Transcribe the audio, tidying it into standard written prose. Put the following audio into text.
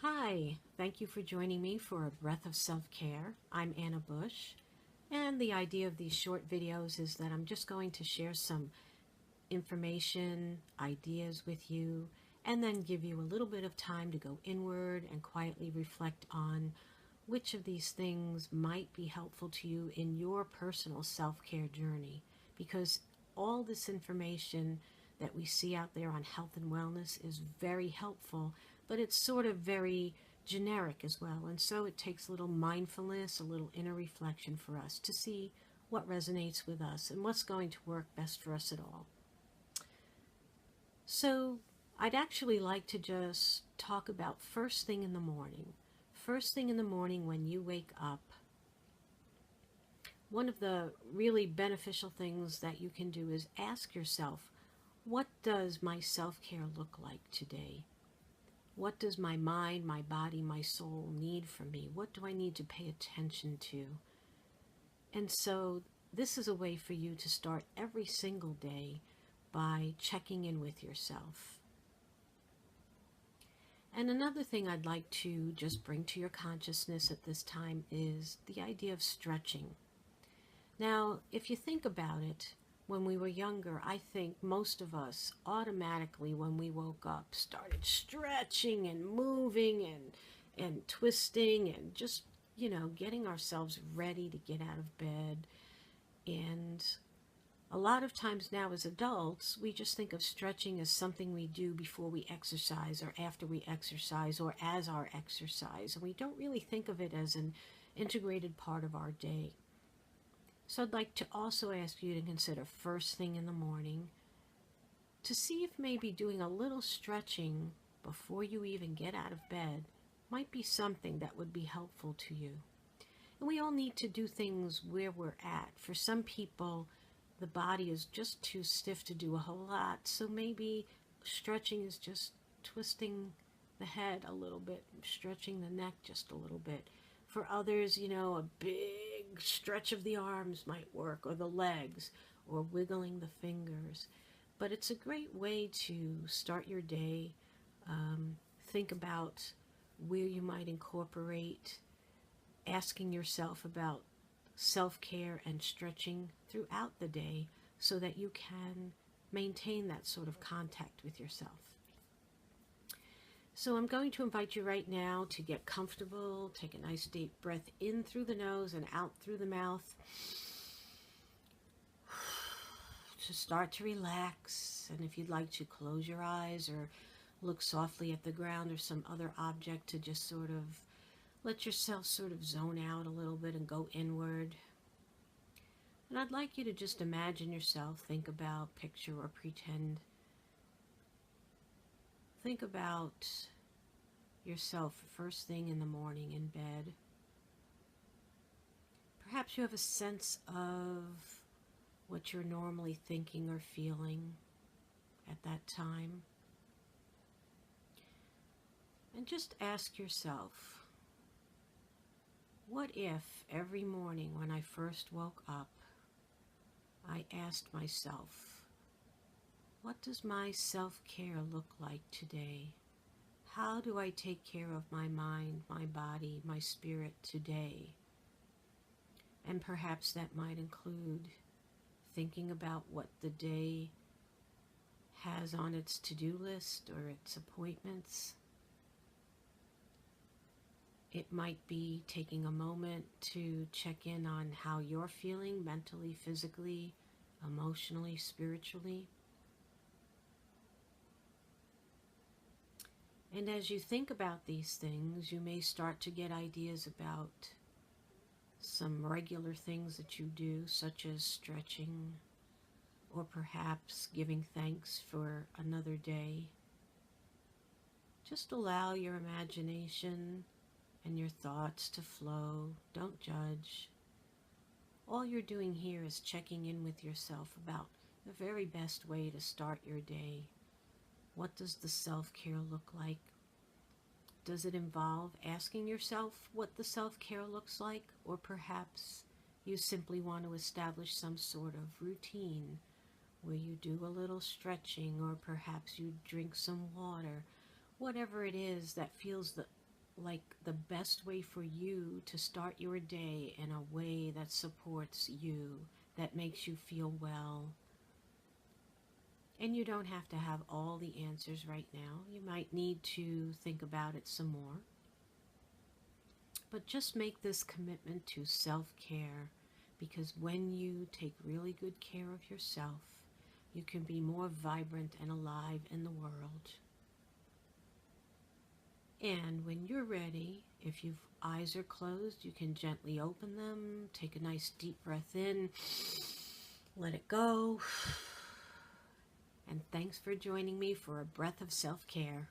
Hi, thank you for joining me for a Breath of Self-Care. I'm Anna Bush, and the idea of these short videos is that I'm just going to share some information, ideas with you, and then give you a little bit of time to go inward and quietly reflect on which of these things might be helpful to you in your personal self-care journey. Because all this information that we see out there on health and wellness is very helpful, but it's sort of very generic as well. And so it takes a little mindfulness, a little inner reflection for us to see what resonates with us and what's going to work best for us at all. So I'd actually like to just talk about first thing in the morning. First thing in the morning when you wake up, one of the really beneficial things that you can do is ask yourself, what does my self-care look like today? What does my mind, my body, my soul need from me? What do I need to pay attention to? And so this is a way for you to start every single day by checking in with yourself. And another thing I'd like to just bring to your consciousness at this time is the idea of stretching. Now, if you think about it, when we were younger, I think most of us automatically, when we woke up, started stretching and moving and twisting and just, getting ourselves ready to get out of bed. And a lot of times now as adults, we just think of stretching as something we do before we exercise or after we exercise or as our exercise. And we don't really think of it as an integrated part of our day. So I'd like to also ask you to consider first thing in the morning to see if maybe doing a little stretching before you even get out of bed might be something that would be helpful to you. And we all need to do things where we're at. For some people, the body is just too stiff to do a whole lot, so maybe stretching is just twisting the head a little bit, stretching the neck just a little bit. For others, a big stretch of the arms might work, or the legs, or wiggling the fingers. But it's a great way to start your day. Think about where you might incorporate asking yourself about self-care and stretching throughout the day so that you can maintain that sort of contact with yourself. So I'm going to invite you right now to get comfortable. Take a nice deep breath in through the nose and out through the mouth. To start to relax, and if you'd like to close your eyes or look softly at the ground or some other object to just sort of let yourself sort of zone out a little bit and go inward. And I'd like you to just imagine yourself, think about, picture, or pretend. Think about yourself first thing in the morning in bed. Perhaps you have a sense of what you're normally thinking or feeling at that time. And just ask yourself, what if every morning when I first woke up, I asked myself, what does my self-care look like today? How do I take care of my mind, my body, my spirit today? And perhaps that might include thinking about what the day has on its to-do list or its appointments. It might be taking a moment to check in on how you're feeling mentally, physically, emotionally, spiritually. And as you think about these things, you may start to get ideas about some regular things that you do, such as stretching, or perhaps giving thanks for another day. Just allow your imagination and your thoughts to flow. Don't judge. All you're doing here is checking in with yourself about the very best way to start your day. What does the self-care look like? Does it involve asking yourself what the self-care looks like? Or perhaps you simply want to establish some sort of routine where you do a little stretching, or perhaps you drink some water. Whatever it is that feels like the best way for you to start your day in a way that supports you, that makes you feel well. And you don't have to have all the answers right now. You might need to think about it some more. But just make this commitment to self-care, because when you take really good care of yourself, you can be more vibrant and alive in the world. And when you're ready, if your eyes are closed, you can gently open them, take a nice deep breath in, let it go. And thanks for joining me for a breath of self-care.